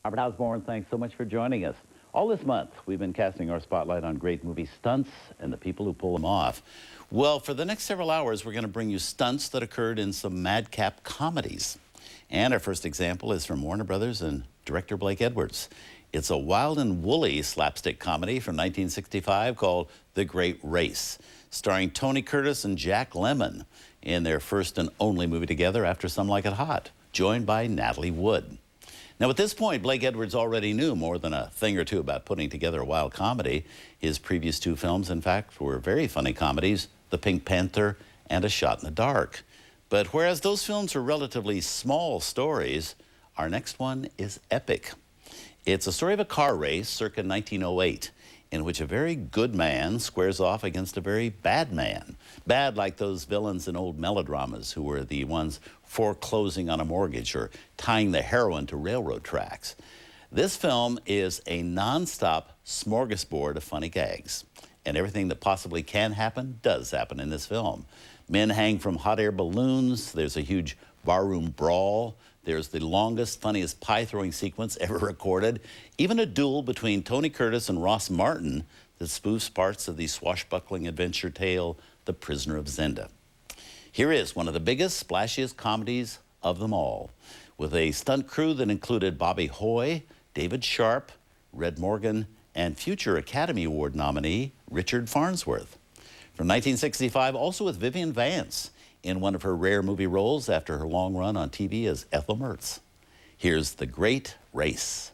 Robert Osborne, thanks so much for joining us. All this month, we've been casting our spotlight on great movie stunts and the people who pull them off. Well, for the next several hours, we're going to bring you stunts that occurred in some madcap comedies. And our first example is from Warner Brothers and director Blake Edwards. It's a wild and woolly slapstick comedy from 1965 called The Great Race, starring Tony Curtis and Jack Lemmon in their first and only movie together after Some Like It Hot, joined by Natalie Wood. Now, at this point, Blake Edwards already knew more than a thing or two about putting together a wild comedy. His previous two films, in fact, were very funny comedies, The Pink Panther and A Shot in the Dark. But whereas those films are relatively small stories, our next one is epic. It's a story of a car race circa 1908, in which a very good man squares off against a very bad man. Bad like those villains in old melodramas who were the ones foreclosing on a mortgage or tying the heroin to railroad tracks. This film is a non-stop smorgasbord of funny gags. And everything that possibly can happen does happen in this film. Men hang from hot air balloons. There's a huge barroom brawl. There's the longest, funniest pie-throwing sequence ever recorded. Even a duel between Tony Curtis and Ross Martin that spoofs parts of the swashbuckling adventure tale, The Prisoner of Zenda. Here is one of the biggest, splashiest comedies of them all, with a stunt crew that included Bobby Hoy, David Sharp, Red Morgan, and future Academy Award nominee Richard Farnsworth. From 1965, also with Vivian Vance in one of her rare movie roles after her long run on TV as Ethel Mertz. Here's The Great Race.